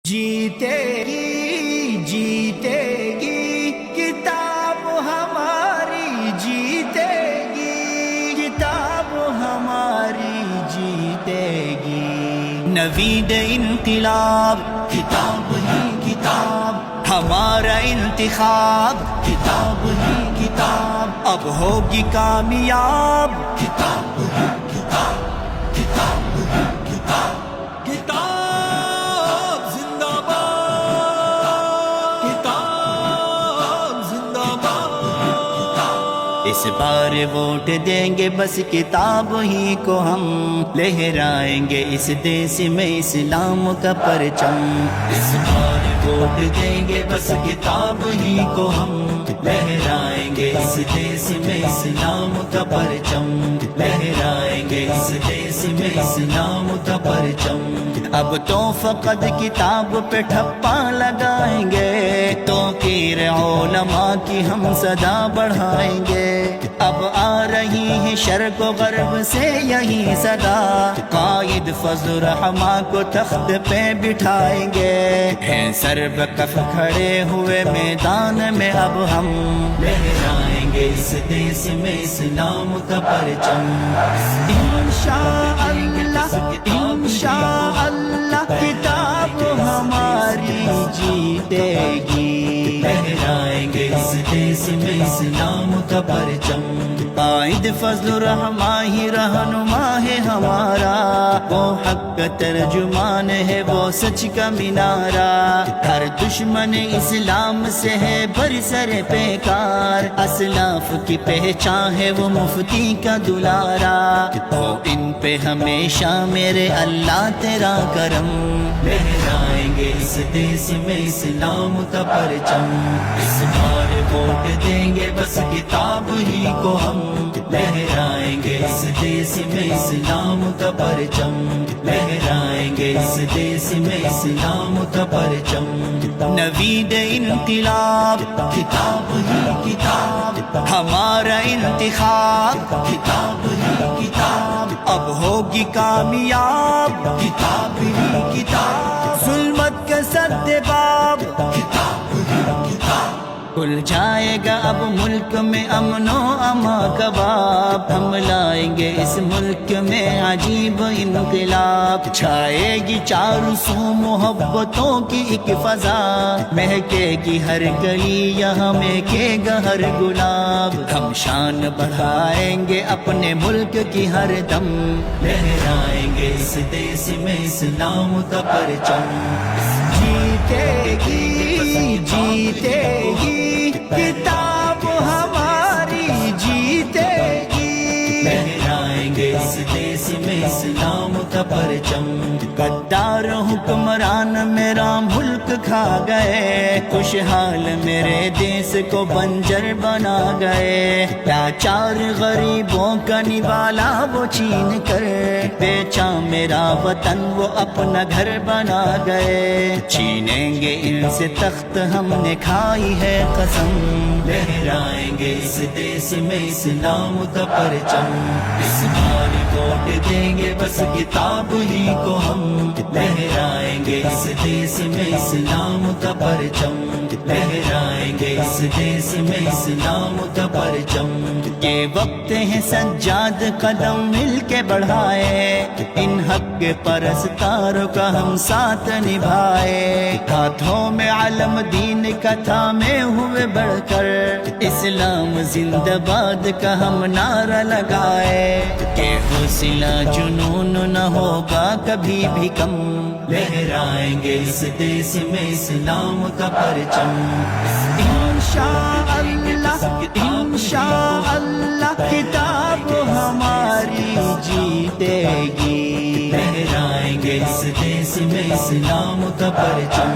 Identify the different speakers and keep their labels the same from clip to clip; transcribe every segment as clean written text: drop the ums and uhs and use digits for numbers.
Speaker 1: जीते गी किताब हमारी जीतेगी, किताब हमारी जीतेगी। नवीद इनकलाब किताब ही किताब, हमारा इंतिखाब किताब ही किताब, अब होगी कामयाब किताब ही किताब, किताब ही किताब। किताब जिंदाबाद, किताब जिंदाबाद। इस बार वोट देंगे बस किताब ही को हम, लहराएंगे इस देश में इस्लाम का परचम। इस बार वोट देंगे बस किताब ही को हम, लहराएंगे इस देश में इस्लाम का परचम, लहराएंगे इस देश में इस्लाम का परचम। अब तो फकत किताब पे ठप्पा लगाएंगे, तो कीर उलमा की हम सदा बढ़ाएंगे। अब आ रही है शर्क व गर्ब से यही सदा, कायद फज़्ल रहमा को तख्त पे बिठाएंगे। हैं सर्ब कफ खड़े हुए मैदान में अब हम, लहराएंगे इस देश में इस्लाम का परचम। इंशाअल्लाह इंशाअल्लाह किताब हमारी जीतेगी, लहराएंगे इस देश में इस्लाम का परचम। कायद फज़्ल रहमा ही रहनुमा है हमारा, वो हक का तर्जुमान है वो सच का मीनारा। हर दुश्मन इस्लाम से है बरसर बेकार, असलाफ की पहचान है वो मुफ्ती का दुलारा। हो इन पे हमेशा मेरे अल्लाह तेरा करम, लहराएंगे इस देश में इस्लाम का परचम। इस बार वोट देंगे बस किताब ही को हम, लहराएंगे इस देश में इस्लाम का परचम, लहराएंगे इस देश में इस्लाम का परचम। नवीद इनकलाब किताब ही किताब, हमारा इंतिखाब किताब ही किताब, अब होगी कामयाब किताब ही किताब। जुल्मत के सद्देबाब किताब ही किताब, खुल जाएगा अब मुल्क में अमनो अमा कबाब। हम लाएंगे इस मुल्क में अजीब इनकलाब, छाएगी चारों सू मोहब्बतों की एक फजा। महकेगी हर गली यहाँ महकेगा हर गुलाब, हम शान बढ़ाएंगे अपने मुल्क की हर दम, लहराएंगे इस देश में इस्लाम का परचम। जीतेगी जीतेगी किताब हमारी जीतेगी, लहराएंगे इस देश में इस्लाम का परचम। गद्दार हुक्मरान मेरा मुल्क खा गए, खुशहाल मेरे देश को बंजर बना गए। लाचार गरीबों का निवाला वो छीन कर, बेचा मेरा वतन वो अपना घर बना गए। छीनेंगे इनसे तख्त हमने खाई है कसम, लहराएंगे इस देश में इस्लाम का परचम। इस बार वोट देंगे बस किताब ही को हम, लहराएंगे इस देश में इस्लाम का परचम, लहराएंगे इस देश में इस्लाम का परचम। ये वक्त है सज्जाद कदम मिल के बढ़ाए, इन हक के परस्तारों का हम साथ निभाए। हाथों में आलम दीन कथा में हुए बढ़कर, इस्लाम जिंदाबाद का हम नारा लगाए। के हौसला जुनून न होगा कभी भी कम, लहराएंगे इस देश में इस्लाम का परचम। इंशाअल्लाह इंशाअल्लाह किताब हमारी जीतेगी, लहराएंगे इस देश में इस्लाम का परचम।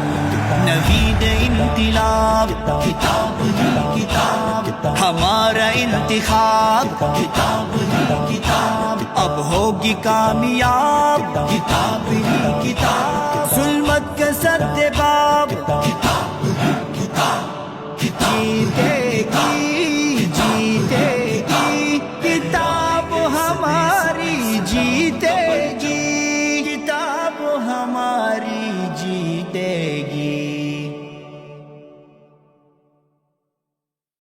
Speaker 1: नवीद इनकलाब किताब ही किताब, हमारा इंतिखाब किताब ही किताब, अब होगी कामयाब किताब ही किताब। जुल्मत के सद्देबाब किताब ही किताब, जीतेगी जीतेगी किताब हमारी जीतेगी, किताब हमारी जीतेगी। जीतेगी।